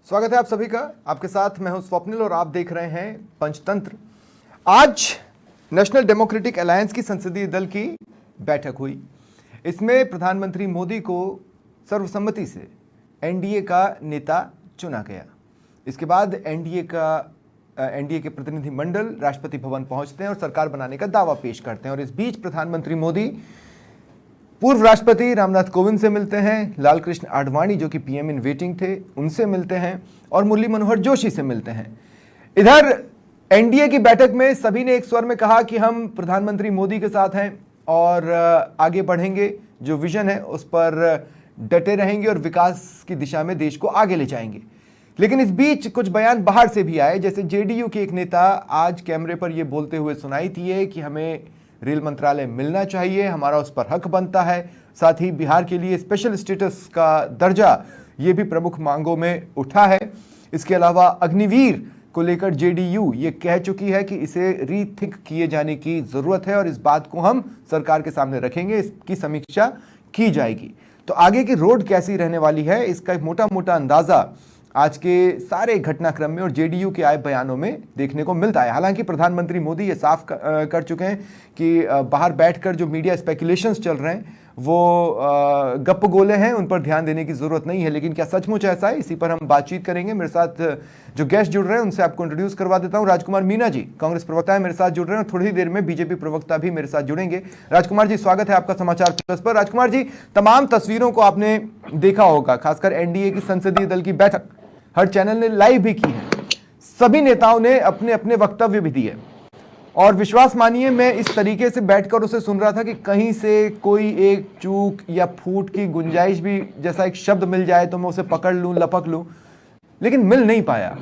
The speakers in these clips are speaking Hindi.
स्वागत है आप सभी का। आपके साथ मैं हूं स्वप्निल और आप देख रहे हैं पंचतंत्र। आज नेशनल डेमोक्रेटिक अलायंस की संसदीय दल की बैठक हुई। इसमें प्रधानमंत्री मोदी को सर्वसम्मति से एनडीए का नेता चुना गया। इसके बाद एनडीए के प्रतिनिधि मंडल राष्ट्रपति भवन पहुंचते हैं और सरकार बनाने का दावा पेश करते हैं। और इस बीच प्रधानमंत्री मोदी पूर्व राष्ट्रपति रामनाथ कोविंद से मिलते हैं, लालकृष्ण आडवाणी जो कि पीएम इन वेटिंग थे उनसे मिलते हैं और मुरली मनोहर जोशी से मिलते हैं। इधर एनडीए की बैठक में सभी ने एक स्वर में कहा कि हम प्रधानमंत्री मोदी के साथ हैं और आगे बढ़ेंगे, जो विजन है उस पर डटे रहेंगे और विकास की दिशा में देश को आगे ले जाएंगे। लेकिन इस बीच कुछ बयान बाहर से भी आए, जैसे जेडीयू के एक नेता आज कैमरे पर यह बोलते हुए सुनाई दिए कि हमें रेल मंत्रालय मिलना चाहिए, हमारा उस पर हक बनता है। साथ ही बिहार के लिए स्पेशल स्टेटस का दर्जा ये भी प्रमुख मांगों में उठा है। इसके अलावा अग्निवीर को लेकर जेडीयू ये कह चुकी है कि इसे रीथिंक किए जाने की जरूरत है और इस बात को हम सरकार के सामने रखेंगे, इसकी समीक्षा की जाएगी। तो आगे की रोड कैसी रहने वाली है, इसका एक मोटा मोटा अंदाजा आज के सारे घटनाक्रम में और जेडीयू के आए बयानों में देखने को मिलता है। हालांकि प्रधानमंत्री मोदी ये साफ कर चुके हैं कि बाहर बैठकर जो मीडिया स्पेकुलेशंस चल रहे हैं वो गप्प गोले हैं, उन पर ध्यान देने की जरूरत नहीं है। लेकिन क्या सचमुच ऐसा है, इसी पर हम बातचीत करेंगे। मेरे साथ जो गेस्ट जुड़ रहे हैं उनसे आपको इंट्रोड्यूस करवा देता हूं। राजकुमार मीना जी कांग्रेस प्रवक्ता है, मेरे साथ जुड़ रहे हैं और थोड़ी ही देर में बीजेपी प्रवक्ता भी मेरे साथ जुड़ेंगे। राजकुमार जी स्वागत है आपका समाचार प्लस पर। राजकुमार जी, तमाम तस्वीरों को आपने देखा होगा, खासकर एनडीए की संसदीय दल की बैठक हर चैनल ने लाइव भी की है। सभी नेताओं ने अपने अपने वक्तव्य भी दिए और विश्वास मानिए मैं इस तरीके से बैठकर उसे सुन रहा था कि कहीं से कोई एक चूक या फूट की गुंजाइश भी, जैसा एक शब्द मिल जाए तो मैं उसे पकड़ लूं, लपक लूं, लेकिन मिल नहीं पाया।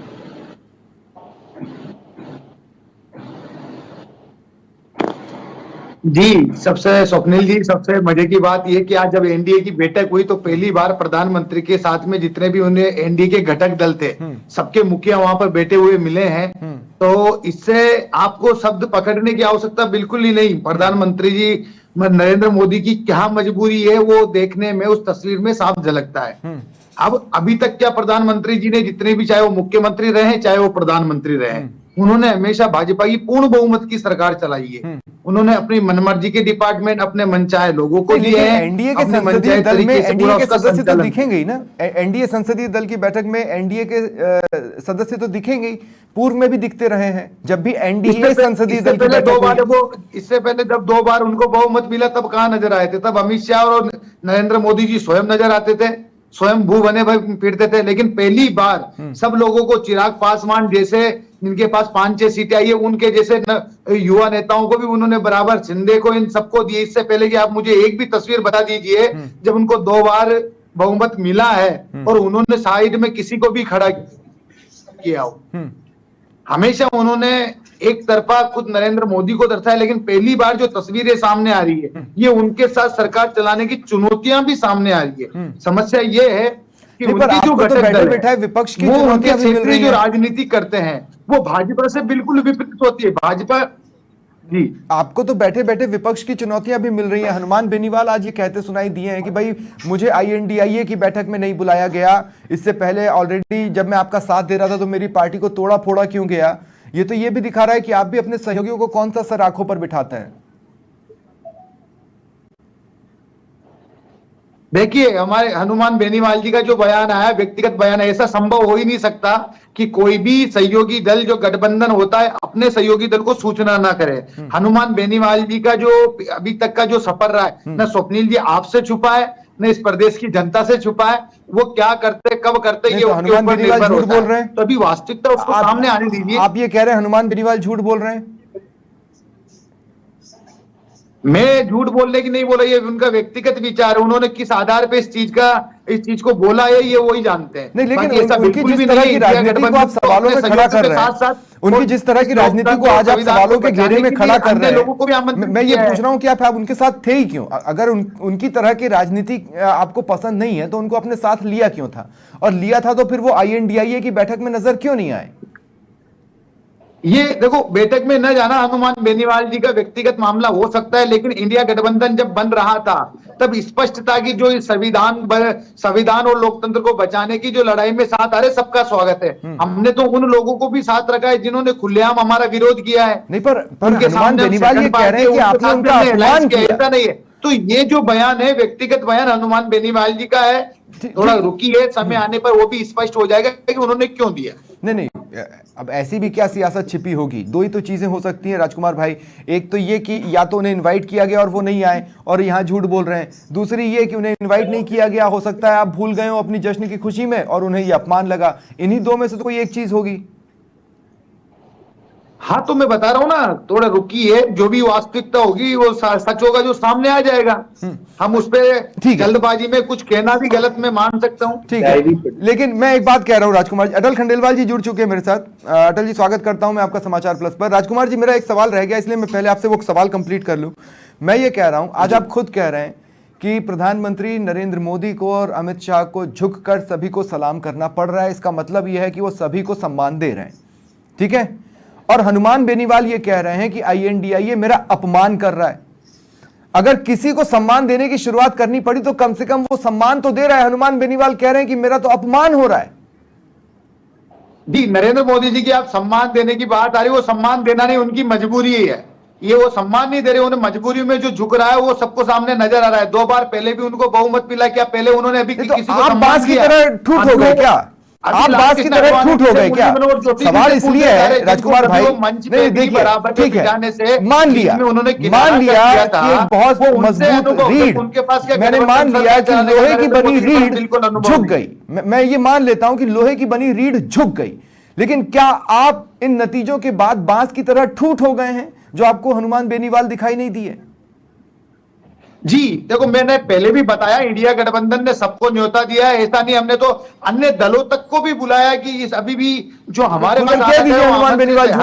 जी, सबसे स्वप्निल जी, सबसे मजे की बात यह कि आज जब एनडीए की बैठक हुई तो पहली बार प्रधानमंत्री के साथ में जितने भी उन्हें एनडीए के घटक दल थे सबके मुखिया वहां पर बैठे हुए मिले हैं। तो इससे आपको शब्द पकड़ने की आवश्यकता बिल्कुल ही नहीं। प्रधानमंत्री जी नरेंद्र मोदी की क्या मजबूरी है वो देखने में उस तस्वीर में साफ झलकता है। अब अभी तक क्या प्रधानमंत्री जी ने जितने भी, चाहे वो मुख्यमंत्री रहे चाहे वो प्रधानमंत्री रहे, उन्होंने हमेशा भाजपा की पूर्ण बहुमत की सरकार चलाई है। उन्होंने अपनी मनमर्जी के डिपार्टमेंट अपने मनचाहे लोगों को दिए हैं। एनडीए के संसदीय दल में एनडीए के सदस्य तो दिखेंगे ही ना। एनडीए संसदीय दल की बैठक में एनडीए के सदस्य तो दिखेंगे ही, पूर्व में भी दिखते रहे हैं। जब भी एनडीए संसदीय दल की बैठक इससे पहले जब 2 बार उनको बहुमत मिला तब कहां नजर आए थे? तब अमित शाह और नरेंद्र मोदी जी स्वयं नजर आते थे, स्वयं भू बने फिरते थे। लेकिन पहली बार सब लोगों को, चिराग पासवान जैसे इनके पास 5-6 सीटें आई है, उनके जैसे युवा नेताओं को भी उन्होंने बराबर, शिंदे को, इन सबको दिए। इससे पहले कि आप मुझे एक भी तस्वीर बता दीजिए जब उनको 2 बार बहुमत मिला है और उन्होंने साइड में किसी को भी खड़ा किया हो। हमेशा उन्होंने एक तरफा खुद नरेंद्र मोदी को दर्शाया। लेकिन पहली बार जो तस्वीरें सामने आ रही है ये उनके साथ सरकार चलाने की चुनौतियां भी सामने आ रही है। समस्या ये है कि उनकी जो घटक दल है विपक्ष की वो उनके क्षेत्रीय जो राजनीति करते हैं वो भाजपा से बिल्कुल विपरीत होती है। भाजपा जी, आपको तो बैठे बैठे विपक्ष की चुनौतियां भी मिल रही हैं। हनुमान बेनीवाल आज ये कहते सुनाई दिए हैं कि भाई मुझे आईएनडीआईए की बैठक में नहीं बुलाया गया, इससे पहले ऑलरेडी जब मैं आपका साथ दे रहा था तो मेरी पार्टी को तोड़ा फोड़ा क्यों गया। ये तो ये भी दिखा रहा है कि आप भी अपने सहयोगियों को कौन सा सर आंखों पर बिठाते हैं। देखिए, हमारे हनुमान बेनीवाल जी का जो बयान आया व्यक्तिगत बयान है, ऐसा संभव हो ही नहीं सकता कि कोई भी सहयोगी दल जो गठबंधन होता है अपने सहयोगी दल को सूचना ना करे। हनुमान बेनीवाल जी का जो अभी तक का जो सफर रहा है, न स्वप्निल जी आपसे छुपा है न इस प्रदेश की जनता से छुपा है। वो क्या करते कब करते ये उनके ऊपर निर्भर होता है। बोल रहे हैं तो अभी वास्तविकता उसको सामने आने दीजिए। आप ये कह रहे हैं हनुमान बेनीवाल झूठ बोल रहे हैं? मैं झूठ बोलने की नहीं बोला, ये उनका व्यक्तिगत विचार है। उन्होंने किस आधार पे इस चीज को बोला है ये वही जानते हैं। नहीं, लेकिन उनकी जिस तरह की राजनीति को आप सवालों में खड़ा कर रहे हैं, उनकी जिस तरह की राजनीति को आज आप सवालों के घेरे में खड़ा कर रहे हैं, मैं ये पूछ रहा हूं कि आप उनके साथ थे ही क्यों? अगर उनकी तरह की राजनीति आपको पसंद नहीं है तो उनको अपने साथ लिया क्यों था? और लिया था तो फिर वो आईएनडीआईए की बैठक में नजर क्यों नहीं आए? ये देखो, बैठक में न जाना हनुमान बेनीवाल जी का व्यक्तिगत मामला हो सकता है, लेकिन इंडिया गठबंधन जब बन रहा था तब स्पष्ट था कि जो इस संविधान और लोकतंत्र को बचाने की जो लड़ाई में साथ आ रहे, सबका स्वागत है। हमने तो उन लोगों को भी साथ रखा है जिन्होंने खुलेआम हमारा विरोध किया है। नहीं, पर उनके हनुमान सामने बेनीवाल ये कह रहे हैं कि आपने उनका अपमान किया। ऐसा नहीं है। तो ये जो बयान है व्यक्तिगत बयान हनुमान बेनीवाल जी का है। थोड़ा रुकिए, समय आने पर वो भी स्पष्ट हो जाएगा कि उन्होंने क्यों दिया। नहीं, अब ऐसी भी क्या सियासत छिपी होगी। दो ही तो चीजें हो सकती हैं राजकुमार भाई। एक तो ये कि या तो उन्हें इनवाइट किया गया और वो नहीं आए और यहाँ झूठ बोल रहे हैं। दूसरी ये कि उन्हें इनवाइट नहीं किया गया, हो सकता है आप भूल गए हो अपनी जश्न की खुशी में और उन्हें ये अपमान लगा। इन्हीं दो में से तो कोई एक चीज होगी। हाँ, तो मैं बता रहा हूं ना, थोड़ा रुकिए, जो भी वास्तविकता होगी वो सच होगा, जो सामने आ जाएगा। हम उस पे जल्दबाजी में कुछ कहना भी गलत मैं मान सकता हूं। ठीक है, लेकिन मैं एक बात कह रहा हूं राजकुमार जी। अटल खंडेलवाल जी जुड़ चुके हैं मेरे साथ। अटल जी, स्वागत करता हूं मैं आपका समाचार प्लस पर। राजकुमार जी, मेरा एक सवाल रह गया, इसलिए मैं पहले आपसे वो सवाल कंप्लीट कर लूं। मैं ये कह रहा हूं, आज आप खुद कह रहे हैं कि प्रधानमंत्री नरेंद्र मोदी को और अमित शाह को झुककर सभी को सलाम करना पड़ रहा है। इसका मतलब यह है कि वो सभी को सम्मान दे रहे हैं, ठीक है। और हनुमान बेनीवाल ये कह रहे हैं कि INDIA मेरा अपमान कर रहा है। अगर किसी को सम्मान देने की शुरुआत करनी पड़ी तो कम से कम वो सम्मान तो दे रहा है। हनुमान बेनीवाल कह रहे हैं कि मेरा तो अपमान हो रहा है। जी, नरेंद्र मोदी जी की आप सम्मान देने की बात आ रही है, वो सम्मान देना नहीं, उनकी मजबूरी है। ये वो सम्मान नहीं दे रहे, उन्हें मजबूरी में जो झुक रहा है वो सबको सामने नजर आ रहा है। 2 बार पहले भी उनको बहुमत मिला, क्या पहले उन्होंने अभी तो किसी को आप बांस की तरह ठूठ हो गए क्या? आप बात की तरह ठूठ हो गए क्या? सवाल इसलिए है राजकुमार भाई, नहीं देखिए, ठीक है, मान लिया कि एक बहुत मजबूत रीढ़, मैंने मान लिया कि लोहे की बनी रीढ़ झुक गई। मैं ये मान लेता हूं कि लोहे की बनी रीढ़ झुक गई, लेकिन क्या आप इन नतीजों के बाद बांस की तरह ठूठ हो गए हैं जो आपको हनुमान बेनीवाल दिखाई नहीं दिए? जी देखो, मैंने पहले भी बताया, इंडिया गठबंधन ने सबको न्योता दिया है। ऐसा नहीं, हमने तो अन्य दलों तक को भी बुलाया कि इस अभी भी जो हमारे पास हनुमान बेनीवाल जी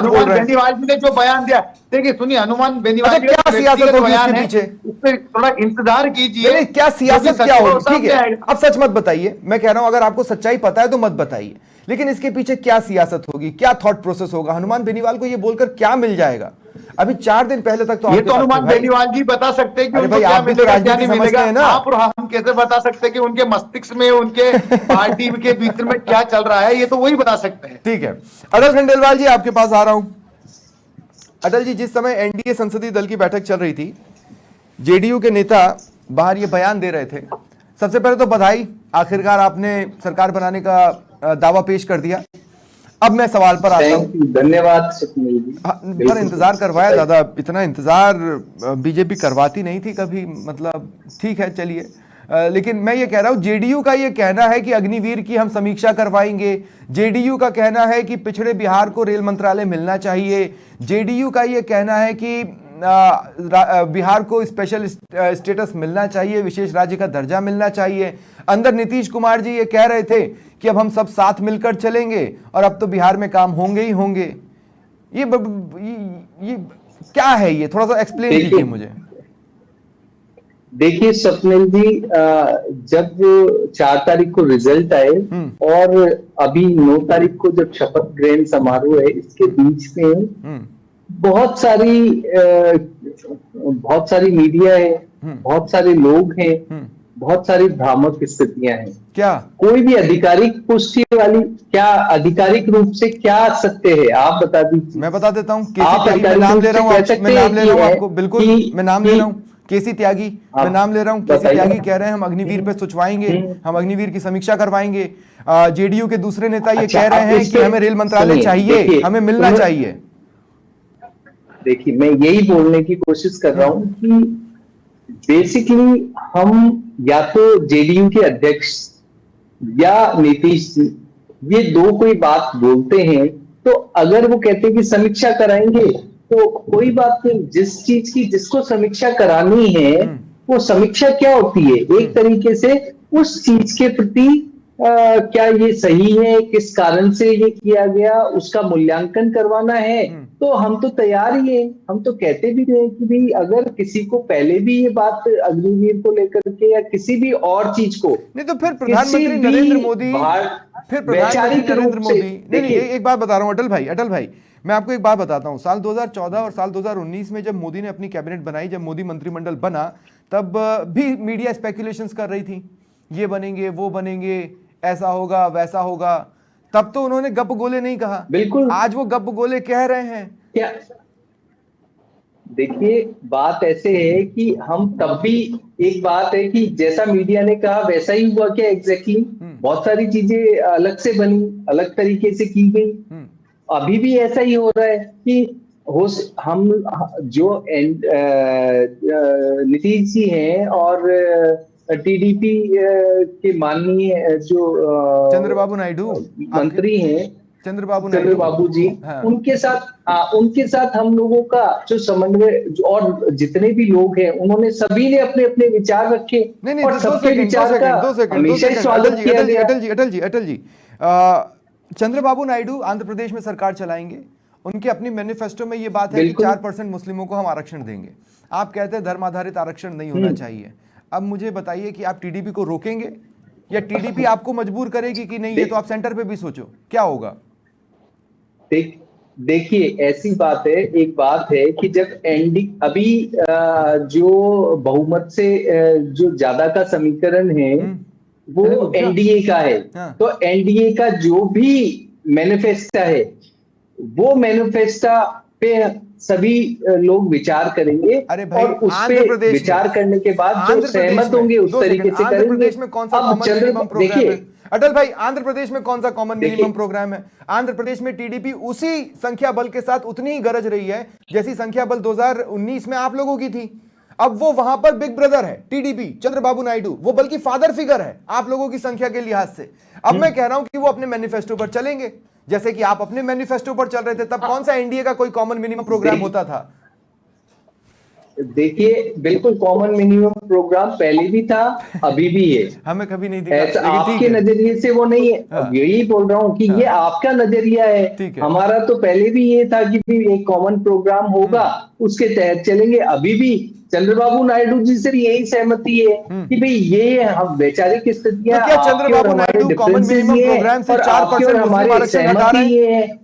ने जो बयान दिया, देखिए सुनिए, हनुमान बेनीवाल जी क्या सियासत होगी इसके पीछे, उस पर थोड़ा इंतजार कीजिए। क्या सियासत क्या होगी? ठीक है, अब सच मत बताइए। मैं कह रहा हूं अगर आपको सच्चाई पता है तो मत बताइए, लेकिन इसके पीछे क्या सियासत होगी, क्या थॉट प्रोसेस होगा? हनुमान बेनीवाल को ये बोलकर क्या मिल जाएगा? अभी 4 दिन पहले तक तो ये तो हनुमान बेनीवाल जी बता सकते हैं कि उनको क्या मिलेगा, क्या नहीं मिलेगा। आप और हम कैसे बता सकते हैं कि उनके मस्तिष्क में, उनके पार्टी के भीतर में क्या चल रहा है? ये तो वही बता सकते हैं। ठीक है, अटल खंडेलवाल जी आपके पास आ रहा हूं। अटल जी, जिस समय NDA संसदीय दल की बैठक चल रही थी, JDU के नेता बाहर ये बयान दे रहे थे। सबसे पहले तो बधाई, आखिरकार आपने सरकार बनाने का दावा पेश कर दिया। अब मैं सवाल पर आता हूं। धन्यवाद। पर इंतजार करवाया दादा, इतना इंतजार बीजेपी करवाती नहीं थी कभी, मतलब ठीक है, चलिए। लेकिन मैं ये कह रहा हूं, JDU का ये कहना है कि अग्निवीर की हम समीक्षा करवाएंगे। JDU का कहना है कि पिछड़े बिहार को रेल मंत्रालय मिलना चाहिए। JDU का ये कहना है कि बिहार को स्पेशल स्टेटस मिलना चाहिए, विशेष राज्य का दर्जा मिलना चाहिए। अंदर नीतीश कुमार जी ये कह रहे थे कि अब हम सब साथ मिलकर चलेंगे और अब तो बिहार में काम होंगे ही होंगे। ये क्या है? ये थोड़ा सा एक्सप्लेन कीजिए मुझे। देखिए स्वप्निल जी, जब 4 तारीख को रिजल्ट आए और अभी 9 तारीख को जब शपथ ग्रहण समारोह है, इसके बीच में बहुत सारी मीडिया है, बहुत सारे लोग हैं, बहुत सारी भ्रामक स्थितियां हैं। क्या कोई भी आधिकारिक पुष्टि वाली, क्या आधिकारिक रूप से क्या सत्य है आप बता दीजिए। मैं बता देता हूँ, केसी त्यागी, मैं नाम ले रहा हूँ आपको, बिल्कुल मैं नाम ले रहा हूँ, केसी त्यागी, मैं नाम ले रहा हूँ। केसी त्यागी कह रहे हैं हम अग्निवीर पे सोचवाएंगे, हम अग्निवीर की समीक्षा करवाएंगे। JDU के दूसरे नेता ये कह रहे हैं कि हमें रेल मंत्रालय चाहिए, हमें मिलना चाहिए। देखिए, मैं यही बोलने की कोशिश कर रहा हूं कि बेसिकली हम या तो JDU के अध्यक्ष या नीतीश जी, ये दो कोई बात बोलते हैं तो अगर वो कहते हैं कि समीक्षा कराएंगे तो कोई बात नहीं। जिस चीज की जिसको समीक्षा करानी है वो समीक्षा क्या होती है, एक तरीके से उस चीज के प्रति क्या ये सही है, किस कारण से ये किया गया, उसका मूल्यांकन करवाना है। तो हम तो तैयार ही हैं। हम तो कहते भी रहे कि भाई अगर किसी को पहले भी ये बात अग्निवीर को लेकर के या किसी भी और चीज को, नहीं तो फिर प्रधानमंत्री नरेंद्र मोदी, नहीं, एक बात बता रहा हूं अटल भाई, मैं आपको एक बात बताता हूं, साल 2014 और साल 2019 में जब मोदी ने अपनी कैबिनेट बनाई, जब मोदी मंत्रिमंडल बना, तब भी मीडिया स्पेकुलेशंस कर रही थी, ये बनेंगे, वो बनेंगे, ऐसा होगा, वैसा होगा। तब तो उन्होंने गप गोले नहीं कहा। बिल्कुल। आज वो गप गोले कह रहे हैं। क्या देखिए, बात ऐसे है कि हम तब भी, एक बात है कि जैसा मीडिया ने कहा वैसा ही हुआ क्या एग्जैक्टली? बहुत सारी चीजें अलग से बनी, अलग तरीके से की गई। अभी भी ऐसा ही हो रहा है कि हम जो नीतीश जी हैं और टीडीपी के माननीय जो चंद्रबाबू नायडू मंत्री हैं, चंद्रबाबू जी, हाँ। उनके साथ हम लोगों का जो समन्वय और जितने भी लोग हैं, उन्होंने सभी ने अपने अपने विचार रखे। नहीं, और सबके विचार का हमेशा ही स्वागत किया गया। अटल जी, चंद्रबाबू नायडू आंध्र प्रदेश में सरकार चलाएंगे। उनके अपनी मैनिफेस्टो में ये बात है कि 4% मुस्लिमों को हम आरक्षण देंगे। आप कहते हैं धर्म आधारित आरक्षण नहीं होना चाहिए। अब मुझे बताइए कि आप टीडीपी को रोकेंगे या टीडीपी आपको मजबूर करेगी कि नहीं, ये तो आप सेंटर पे भी सोचो, क्या होगा? देखिए, ऐसी बात है, एक बात है कि जब अभी जो बहुमत से जो ज्यादा का समीकरण है वो एनडीए का है। तो एनडीए का जो भी मैनिफेस्टो है, वो मैनिफेस्टो पे सभी लोग विचार करेंगे। अरे भाई, और उस पे विचार करने के बाद जो सहमत होंगे उस तरीके से करेंगे। प्रदेश में कौन सा कॉमन मिनिमम प्रोग्राम है? अटल भाई, आंध्र प्रदेश में कौन सा कॉमन मिनिमम प्रोग्राम है? आंध्र प्रदेश में टीडीपी उसी संख्या बल के साथ उतनी ही गरज रही है जैसी संख्या बल 2019 में आप लोगों की थी। अब वो वहां पर बिग ब्रदर है टीडीपी, चंद्रबाबू नायडू, वो बल्कि फादर फिगर है आप लोगों की संख्या के लिहाज से। अब मैं कह रहा हूं कि वो अपने मैनिफेस्टो पर चलेंगे, जैसे कि आप अपने मैनिफेस्टो पर चल रहे थे। तब कौन सा एनडीए का कोई कॉमन मिनिमम प्रोग्राम होता था? देखिए, बिल्कुल कॉमन मिनिमम प्रोग्राम पहले भी था, अभी भी है। हमें कभी नहीं दिखा। आपके नजरिए से वो नहीं है। हाँ। यही बोल रहा हूँ कि ये आपका नजरिया है। हमारा तो पहले भी ये था कि एक कॉमन प्रोग्राम होगा, उसके तहत चलेंगे। अभी भी चंद्रबाबू नायडू जी से यही सहमति है कि भाई ये हम वैचारिक स्थितियां, क्या Chandrababu Naidu common minimum programme से 4% मुस्लिम आरक्षण हटा रहे हैं?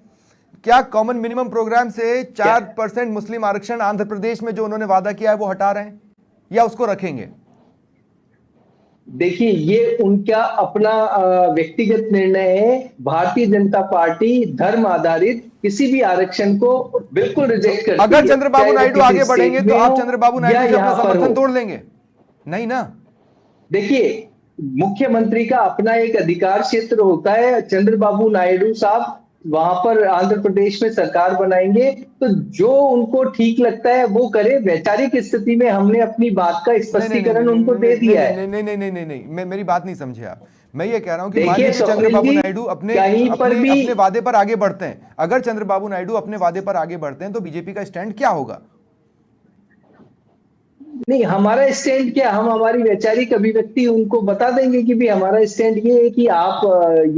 क्या कॉमन मिनिमम प्रोग्राम से 4% मुस्लिम आरक्षण आंध्र प्रदेश में जो उन्होंने वादा किया है वो हटा रहे हैं या उसको रखेंगे? देखिए, ये उनका अपना व्यक्तिगत निर्णय है। भारतीय जनता पार्टी धर्म आधारित किसी भी आरक्षण को बिल्कुल रिजेक्ट करती है। अगर चंद्रबाबू नायडू आगे बढ़ेंगे तो आप चंद्रबाबू नायडू से अपना समर्थन तोड़ लेंगे? नहीं ना। देखिए, मुख्यमंत्री का अपना एक अधिकार क्षेत्र होता है। चंद्रबाबू नायडू साहब वहां पर आंध्र प्रदेश में सरकार बनाएंगे तो जो उनको ठीक लगता है वो करे। वैचारिक स्थिति में हमने अपनी बात का स्पष्टीकरण उनको दे दिया है। नहीं, मेरी बात नहीं समझे आप। मैं ये कह रहा हूं कि मान लीजिए चंद्रबाबू नायडू अपने वादे पर आगे बढ़ते हैं। अगर चंद्रबाबू नायडू अपने वादे पर आगे बढ़ते हैं तो बीजेपी का स्टैंड क्या होगा? नहीं, हमारा स्टैंड क्या, हम हमारी वैचारिक अभिव्यक्ति उनको बता देंगे कि भी हमारा स्टैंड ये है कि आप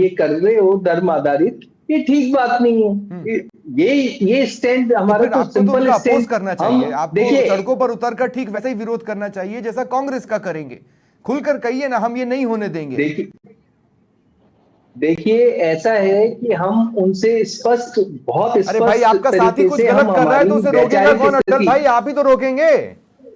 ये कर रहे हो धर्म आधारित, ये ठीक बात नहीं है। ये स्टैंड हमारा तो सिंपल स्टैंड करना चाहिए। आपको सड़कों पर उतरकर ठीक वैसे ही विरोध करना चाहिए जैसा कांग्रेस का करेंगे। खुलकर कहिए ना, हम ये नहीं होने देंगे। देखिए, ऐसा है कि हम उनसे स्पष्ट, बहुत स्पष्ट। अरे भाई, आपका साथी कुछ गलत कर रहा है तो उसे रोकेगा कौन? अटल भाई, आप ही तो रोकेंगे।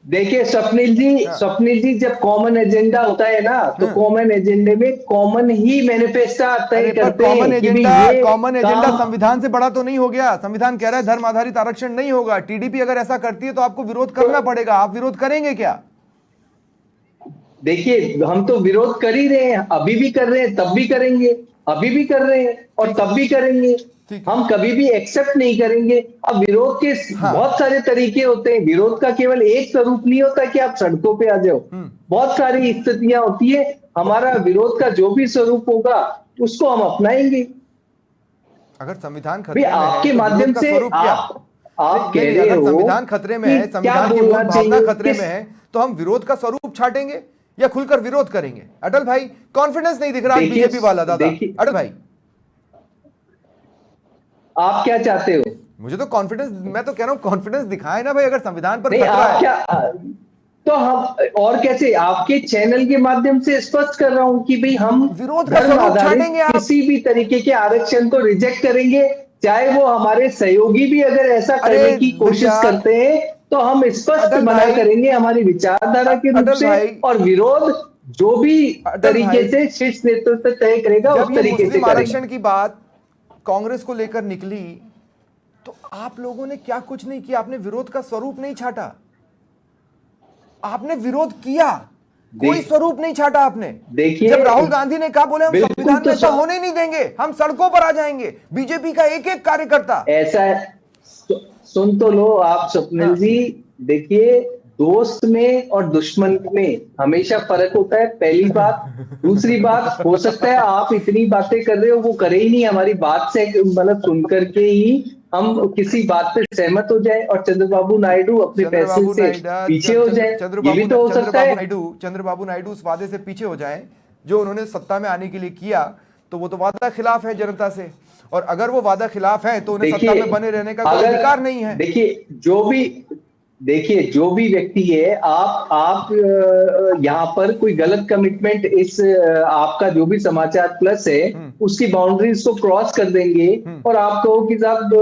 देखिए स्वप्निल जी, जब कॉमन एजेंडा होता है ना, तो कॉमन एजेंडे में कॉमन ही मैनिफेस्टो तय करते हैं। कॉमन एजेंडा संविधान से बड़ा तो नहीं हो गया? संविधान कह रहा है धर्म आधारित आरक्षण नहीं होगा। टीडीपी अगर ऐसा करती है तो आपको विरोध करना पड़ेगा। आप विरोध करेंगे क्या? देखिए, हम तो विरोध कर ही रहे हैं, अभी भी कर रहे हैं, तब भी करेंगे, अभी भी कर रहे हैं और तब भी करेंगे। हम कभी भी एक्सेप्ट नहीं करेंगे। अब विरोध के बहुत सारे तरीके होते हैं। विरोध का केवल एक स्वरूप नहीं होता कि आप सड़कों पे आ जाओ। बहुत सारी स्थितियां होती है। हमारा विरोध का जो भी स्वरूप होगा उसको हम अपनाएंगे। अगर संविधान खतरे में आपके माध्यम से आप कह रहे हो संविधान खतरे में है, संविधान की मूल भावना खतरे में है, तो हम विरोध का स्वरूप छाटेंगे या खुलकर विरोध करेंगे? अटल भाई, कॉन्फिडेंस नहीं दिख रहा बीजेपी वाला। दादा अटल भाई, आप क्या चाहते हो? मुझे तो कॉन्फिडेंस, मैं तो कह रहा हूं कॉन्फिडेंस दिखाए ना भाई। अगर संविधान पर खतरा है क्या, तो हम और कैसे आपके चैनल के माध्यम से स्पष्ट कर रहा हूं कि भाई हम विरोध का स्वरूप छाटेंगे। किसी भी तरीके के आरक्षण को रिजेक्ट करेंगे। चाहे वो हमारे सहयोगी भी अगर ऐसा करने की कोशिश करते हैं तो हम स्पष्ट मना करेंगे हमारी विचारधारा के रूप से, और विरोध जो भी तरीके से शीर्ष नेतृत्व तय करेगा उस तरीके से करेंगे। आरक्षण की बात कांग्रेस को लेकर निकली तो आप लोगों ने क्या कुछ नहीं किया, आपने विरोध का स्वरूप नहीं छाटा, आपने विरोध किया, कोई स्वरूप नहीं छाटा आपने। देखिए, जब राहुल गांधी ने कहा बोले हम संविधान में ऐसा होने नहीं देंगे, हम सड़कों पर आ जाएंगे, बीजेपी का एक एक कार्यकर्ता ऐसा है। सुन तो लो आप स्वप्निल जी, देखिए दोस्त में और दुश्मन में हमेशा फर्क होता है, पहली बात। दूसरी बात, हो सकता है आप इतनी बातें कर रहे हो वो करे ही नहीं, हमारी बात से मतलब सुनकर के ही हम किसी बात पे सहमत हो जाए और चंद्रबाबू नायडू अपने फैसले से पीछे हो जाए, ये भी तो हो सकता है। चंद्रबाबू नायडू उस वादे से पीछे हो जाए जो उन्होंने सत्ता में आने के लिए किया, तो वो तो वादा खिलाफ है जनता से, और अगर वो वादा खिलाफ है तो उन्हें सत्ता में बने रहने का कोई अधिकार नहीं है। देखिए जो भी व्यक्ति है, आप यहाँ पर कोई गलत कमिटमेंट इस आपका जो भी समाचार प्लस है उसकी बाउंड्रीज को क्रॉस कर देंगे और आप कहो कि साहब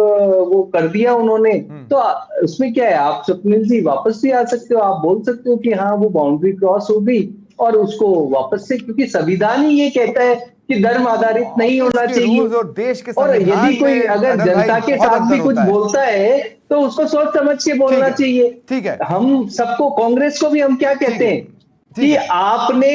वो कर दिया उन्होंने, तो उसमें क्या है, आप स्वप्निल जी वापस भी आ सकते हो, आप बोल सकते हो कि हाँ वो बाउंड्री क्रॉस हो गई और उसको वापस से, क्योंकि संविधान ही ये कहता है कि धर्म आधारित नहीं होना चाहिए। और देश के और यदि कोई अगर जनता के साथ भी कुछ बोलता है तो उसको सोच समझ के बोलना चाहिए। ठीक है, हम सबको, कांग्रेस को भी हम क्या कहते हैं कि आपने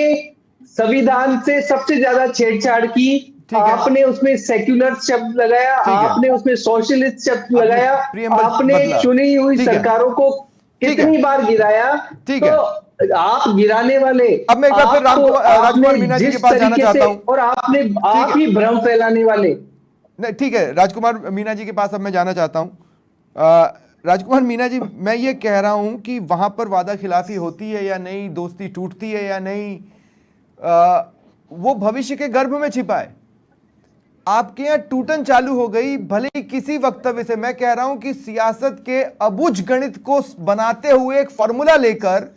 संविधान से सबसे ज्यादा छेड़छाड़ की, आपने उसमें सेक्युलर शब्द लगाया, आपने उसमें सोशलिस्ट शब्द लगाया, आपने चुनी हुई सरकारों को कितनी बार गिराया, तो आप गिराने वाले, अब मैं एक बार फिर राजकुमार मीना जी के पास जाना चाहता हूं, और आप ही भ्रम फैलाने वाले। नहीं, ठीक है, राजकुमार मीना जी के पास अब मैं जाना चाहता हूं। राजकुमार मीना जी, मैं ये कह रहा हूं कि वहां पर वादा खिलाफी होती है या नहीं, दोस्ती टूटती है या नहीं, वो भविष्य के गर्भ में छिपा है। आपके यहाँ टूटन चालू हो गई भले ही किसी वक्तव्य से। मैं कह रहा हूं कि सियासत के अबुझ गणित को बनाते हुए एक फॉर्मूला लेकर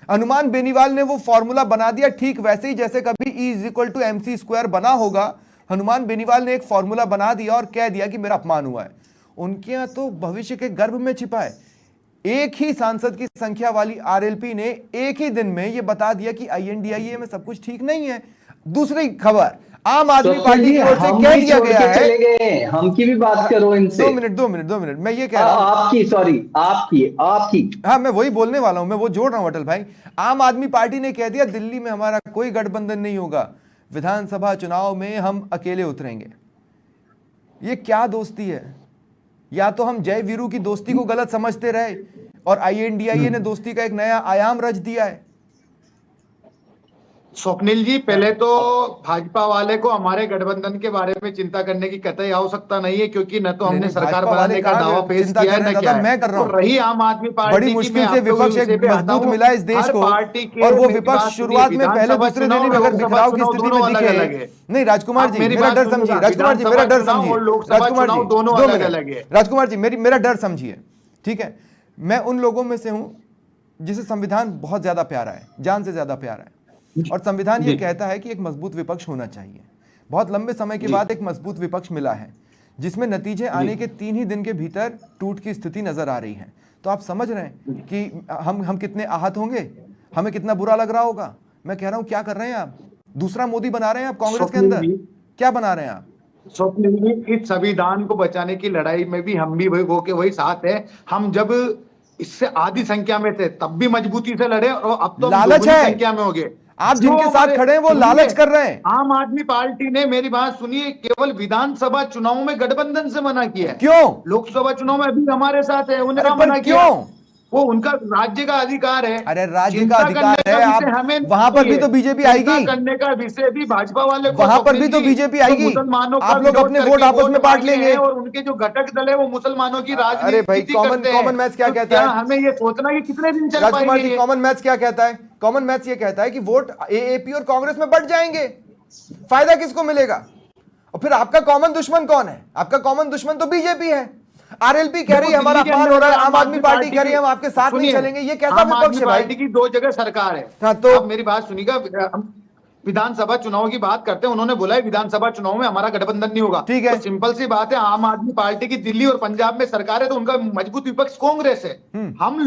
हनुमान बेनीवाल ने वो फॉर्मूला बना दिया, ठीक वैसे ही जैसे कभी E=mc² बना होगा। हनुमान बेनीवाल ने एक फॉर्मूला बना दिया और कह दिया कि मेरा अपमान हुआ है। उनके यहाँ तो भविष्य के गर्भ में छिपा है। एक ही सांसद की संख्या वाली आरएलपी ने एक ही दिन में ये बता दिया कि INDIA में सब कुछ ठीक नहीं है। दूसरी खबर, आम आदमी पार्टी की ओर से कह दिया गया है, हम की भी बात करो इनसे। 2 मिनट, मैं ये कह रहा हूं, आपकी हाँ, मैं वही बोलने वाला हूं, मैं वो जोड़ रहा हूं अटल भाई। आम आदमी पार्टी ने कह दिया दिल्ली में हमारा कोई गठबंधन नहीं होगा, विधानसभा चुनाव में हम अकेले उतरेंगे। ये क्या दोस्ती है? या तो हम जय वीरू की दोस्ती को गलत समझते रहे और INDIA ने दोस्ती का एक नया आयाम रच दिया है। स्वप्निल जी, पहले तो भाजपा वाले को हमारे गठबंधन के बारे में चिंता करने की कतई आवश्यकता नहीं है, क्योंकि न तो हमने सरकार बनाने का दावा पेश किया है, न क्या है। मैं कर रहा हूं, रही आम आदमी पार्टी बड़ी मुश्किल से विपक्ष एक मजबूत मिला इस देश को, और वो विपक्ष शुरुआत में पहले दूसरे दिन अगर बिखराव की स्थिति में दिखे। नहीं राजकुमार जी, मेरा डर समझिए, राजकुमार जी मेरा डर समझिए, राजकुमार जी दोनों अलग है, राजकुमार जी मेरा डर समझिए, ठीक है। मैं उन लोगों में से हूं जिसे संविधान बहुत ज्यादा प्यारा है, जान से ज्यादा प्यारा है, और संविधान ये कहता है कि एक मजबूत विपक्ष होना चाहिए। बहुत लंबे समय के बाद एक मजबूत विपक्ष मिला है जिसमें नतीजे आने के 3 ही दिन के भीतर टूट की स्थिति नजर आ रही है। तो आप समझ रहे हैं कि हम कितने आहत होंगे, हमें कितना बुरा लग रहा होगा। मैं कह रहा हूं, क्या कर रहे हैं आप? दूसरा मोदी बना रहे हैं आप कांग्रेस के अंदर, क्या बना रहे हैं आप? स्वप्निल जी, इस संविधान को बचाने की लड़ाई में भी हम भी वही साथ है। हम जब इससे आधी संख्या में थे तब भी मजबूती से लड़े, और अब तो लालच है संख्या में हो गए। आप जिनके साथ खड़े हैं वो लालच कर रहे हैं। आम आदमी पार्टी ने, मेरी बात सुनिए, केवल विधानसभा चुनाव में गठबंधन से मना किया है। क्यों? लोकसभा चुनाव में अभी हमारे साथ है, उन्हें मना किया। वो उनका राज्य का अधिकार है। अरे राज्य का अधिकार है, आप वहां पर भी तो बीजेपी आएगी, करने का विषय भी भाजपा वाले को, वहां पर भी तो बीजेपी आएगी। मुसलमानों आप लोग अपने वोट आपस में बांट लेंगे, और उनके जो घटक दल है वो मुसलमानों की राजनीति। अरे भाई, कॉमन मैथ्स क्या कहता है? हमें ये सोचना कि कितने दिन चल पाएंगे। कॉमन मैथ्स क्या कहता है? कॉमन मैथ्स ये कहता है कि वोट AAP और कांग्रेस में बढ़ जाएंगे, फायदा किसको मिलेगा? और फिर आपका कॉमन दुश्मन कौन है? आपका कॉमन दुश्मन तो बीजेपी है। RLP कह रही है हमारा अपमान हो रहा है, आम आदमी पार्टी कह रही है हम आपके साथ नहीं चलेंगे। ये कैसा विपक्ष है भाई? पार्टी की 2 जगह सरकार है। हाँ, तो मेरी बात सुनिएगा, विधानसभा चुनाव की बात करते हैं, उन्होंने बोला है विधानसभा चुनाव में हमारा गठबंधन नहीं होगा। ठीक है। तो सिंपल सी बात है, आम आदमी पार्टी की दिल्ली और पंजाब में सरकार है, तो उनका मजबूत विपक्ष कांग्रेस है। हम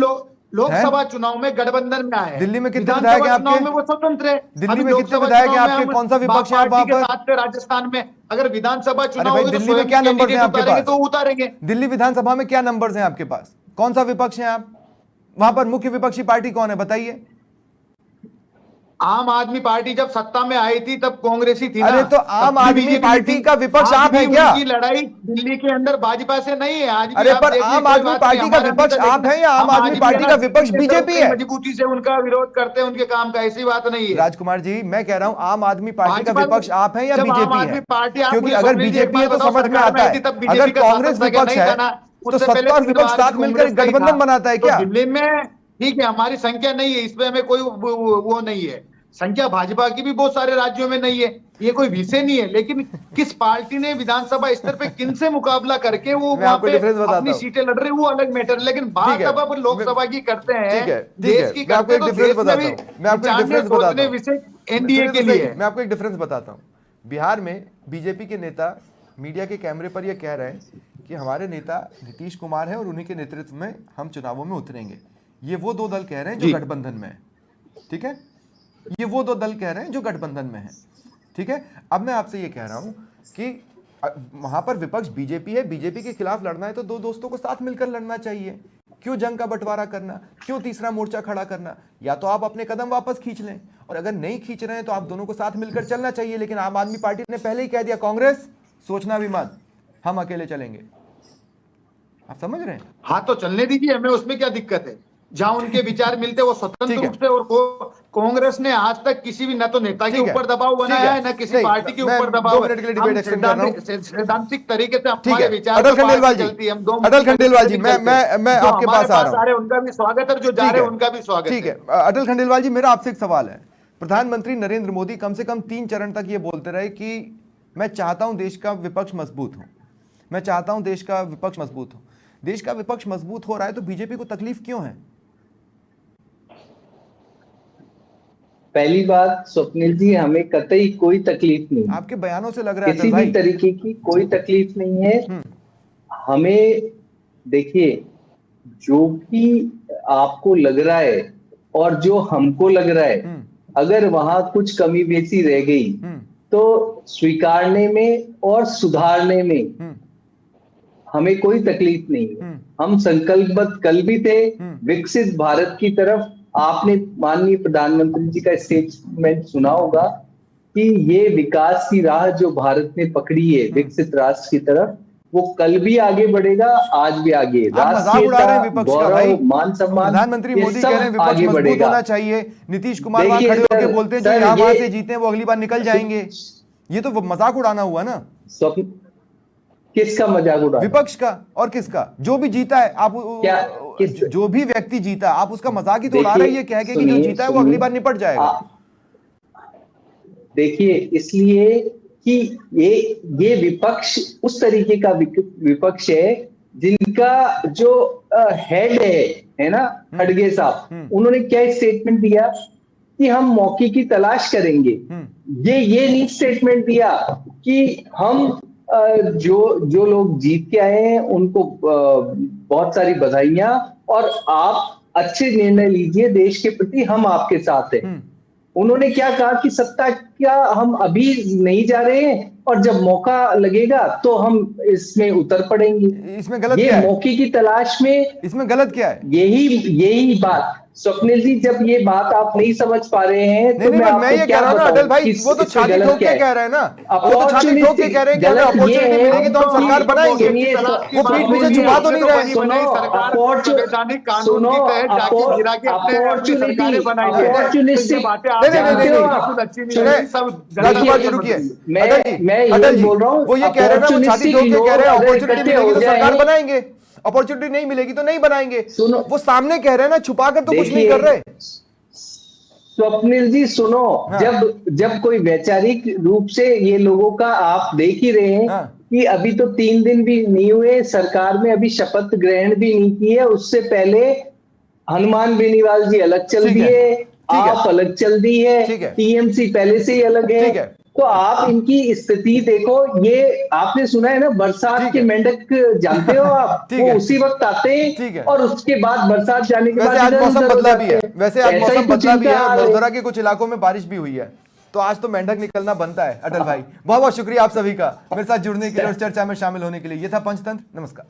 लोकसभा चुनाव में गठबंधन में आए हैं। दिल्ली में कितने विधायक हैं चुनाव आपके? में वो स्वतंत्र है। दिल्ली में कितने विधायक हैं आपके? कौन सा विपक्ष है वहां पर? साथ में राजस्थान में अगर विधानसभा चुनाव भाई, होगा तो दिल्ली में क्या नंबर है आपके पास? तो उतारेंगे। दिल्ली विधानसभा में क्या नंबर्स हैं आपके पास? कौन सा विपक्ष है आप? वहां पर मुख्य विपक्षी पार्टी कौन है बताइए? आम आदमी पार्टी जब सत्ता में आई थी तब कांग्रेस ही थी ना। अरे तो आम आदमी पार्टी का विपक्ष आप है क्या? उनकी लड़ाई दिल्ली के अंदर भाजपा से नहीं है। आज भी अरे आप पर देखिए, आम कोई आदमी बात पार्टी नहीं, का हमारे विपक्ष अंदर आप हैं या आम हम आदमी आज पार्टी भी का ना विपक्ष बीजेपी है? मजबूती से उनका विरोध करते हैं, उनके काम का, ऐसी बात नहीं है। राजकुमार जी, मैं कह रहा हूं आम आदमी पार्टी का भाजपा विपक्ष आप हैं या जब आम बीजेपी आदमी है? पार्टी, आप क्योंकि मुझे अगर समझ लीजिए, बीजेपी है एक तो बात समझ में बताओ, आता सरकार में है, थी तब बीजेपी अगर का शासन कांग्रेस था क्या? विपक्ष नहीं है था ना। तो उससे पहले सत्ता और भी विपक्ष तो साथ मिलकर कांग्रेस का ही गठबंधन था। बनाता है तो क्या? दिल्ली में ठीक है, हमारी संख्या नहीं है, इसमें हमें कोई वो नहीं है। संख्या भाजपा की भी बहुत सारे राज्यों में नहीं है, ये कोई विषय नहीं है। लेकिन किस पार्टी ने विधानसभा स्तर पे किन से मुकाबला करके वो मैं वहां आपको पे डिफरेंस बताता अपनी हूं। सीटें लड़ रहे, वो अलग मैटर। लेकिन बात अब आप लोकसभा की करते हैं, देश की मैं आपको करते एक हैं, तो डिफरेंस देश में बताता भी हूं। मैं आपको एक विचारने डिफरेंस बताता सोचने हूं। विषय एनडीए के लिए है। मैं आपको एक डिफरेंस बताता हूं। बिहार में बीजेपी के नेता मीडिया के कैमरे पर यह कह रहे हैं कि हमारे नेता नीतीश कुमार है और उन्हीं के नेतृत्व में हम चुनावों में उतरेंगे। ये वो दो दल कह रहे हैं जो गठबंधन में है, ठीक है? ये वो दो दल कह रहे हैं जो गठबंधन में है, ठीक है? अब मैं आपसे ये कह रहा हूं कि वहां पर विपक्ष बीजेपी है, बीजेपी के खिलाफ लड़ना है तो दो दोस्तों को साथ मिलकर लड़ना चाहिए। क्यों जंग का बंटवारा करना? क्यों तीसरा मोर्चा खड़ा करना? या तो आप अपने कदम वापस खींच लें, और अगर नहीं खींच रहे हैं तो आप दोनों को साथ मिलकर चलना चाहिए। लेकिन आम आदमी पार्टी ने पहले ही कह दिया, कांग्रेस सोचना भी मत, हम अकेले चलेंगे। आप समझ रहे हैं? हाँ, तो चलने दीजिए, हमें उसमें क्या दिक्कत है? जहां उनके विचार मिलते वो स्वतंत्र रूप से। और कांग्रेस ने आज तक किसी भी, न तो नेता के ऊपर दबाव बनाया है, न किसी पार्टी के ऊपर दबाव। सैद्धांतिक तरीके से हमारे विचार अटल खंडेलवाल जी, अटल खंडेलवाल जी, मैं आपके पास आ रहा हूं। उनका भी स्वागत है, जो जा रहे हैं उनका भी स्वागत है। ठीक है अटल खंडेलवाल जी, मेरा आपसे एक सवाल है। प्रधानमंत्री नरेंद्र मोदी कम से कम 3 चरण तक ये बोलते रहे कि मैं चाहता हूं देश का विपक्ष मजबूत हो, मैं चाहता हूं देश का विपक्ष मजबूत हो। देश का विपक्ष मजबूत हो रहा है तो बीजेपी को तकलीफ क्यों है? पहली बात स्वप्निल जी, हमें कतई कोई तकलीफ नहीं, आपके बयानों से लग रहा है किसी भी तरीके की कोई तकलीफ नहीं है। हमें देखिए, जो भी आपको लग रहा है और जो हमको लग रहा है, अगर वहां कुछ कमी बेसी रह गई तो स्वीकारने में और सुधारने में हमें कोई तकलीफ नहीं है। हम संकल्पबद्ध कल भी थे विकसित भारत की तरफ। आपने माननीय प्रधानमंत्री जी का स्टेटमेंट सुना होगा कि ये विकास की राह जो भारत ने पकड़ी है विकसित राष्ट्र की तरफ, वो कल भी आगे बढ़ेगा, आज भी आगे। राष्ट्रीयता, गौरव, मान सम्मान, प्रधानमंत्री मोदी कह रहे हैं विपक्ष मजबूत होना चाहिए। नीतीश कुमार वहां खड़े होकर बोलते हैं जो यहाँ वहां से जीते हैं वो अगली बार निकल जाएंगे। ये तो मजाक उड़ाना हुआ ना। किसका मजाक उड़ा? विपक्ष का। और किसका? जो भी जीता है आप, जो भी व्यक्ति जीता आप उसका मजाक ही तो उड़ा रहे हैं, कह के कि जो जीता है वो अगली बार निपट जाएगा। देखिए, इसलिए कि ये विपक्ष उस तरीके का विपक्ष है जिनका जो हेड है ना, खड़गे साहब, उन्होंने क्या स्टेटमेंट दिया कि हम मौके की तलाश करेंगे। ये नहीं स्टेटमेंट दिया कि हम जो लोग जीत के आए हैं उनको बहुत सारी बधाइयां और आप अच्छे निर्णय लीजिए देश के प्रति, हम आपके साथ हैं। उन्होंने क्या कहा कि सत्ता क्या हम अभी नहीं जा रहे हैं और जब मौका लगेगा तो हम इसमें उतर पड़ेंगे। इसमें गलत क्या है? मौके की तलाश में इसमें गलत क्या है? यही बात स्वप्निल जी, जब ये बात आप नहीं समझ पा रहे हैं तो मैं ये कह रहा हूं ना अटल भाई, वो तो छाती ठोक के कह रहे हैं ना, वो तो छाती ठोक के कह रहे हैं कि हमें अपॉर्चुनिटी मिलेगी तो हम सरकार बनाएंगे। वो पीठ पीछे छुपा तो नहीं रहे। मैं बोल रहा हूँ, वो ये कह रहे हैं ना, वो छाती ठोक के कह रहे हैं अपॉर्चुनिटी मिलेगी तो सरकार बनाएंगे, अपॉर्चुनिटी नहीं मिलेगी तो नहीं बनाएंगे। वो सामने कह रहे हैं ना, छुपाकर तो कुछ नहीं कर रहे। स्वप्निल जी सुनो, जब कोई वैचारिक रूप से ये लोगों का आप देख ही रहे हैं कि अभी तो 3 दिन भी नहीं हुए सरकार में, अभी शपथ ग्रहण भी नहीं की है। उससे पहले हनुमान बेनीवाल जी अलग चल दिए, ठीक है। आप अलग चल दी है, ठीक है। टीएमसी पहले से ही अलग ठीक है। है। तो आप इनकी स्थिति देखो, ये आपने सुना है ना, बरसात ठीक के है। मेंढक जानते हो आप, ठीक वो है। उसी वक्त आते ठीक है। हैं और उसके बाद बरसात जाने के वैसे बाद आज इधर मौसम उधर हो बदला भी जाते है, हैं। वैसे आज ऐसा ही मौसम कुछ बदला भी इनका है और हाल है। वडोदरा के कुछ इलाकों में बारिश भी हुई है, तो आज तो मेंढक निकलना बनता है। अटल भाई बहुत बहुत शुक्रिया आप सभी का मेरे साथ जुड़ने के लिए और चर्चा में शामिल होने के लिए। ये था पंचतंत्र। नमस्कार।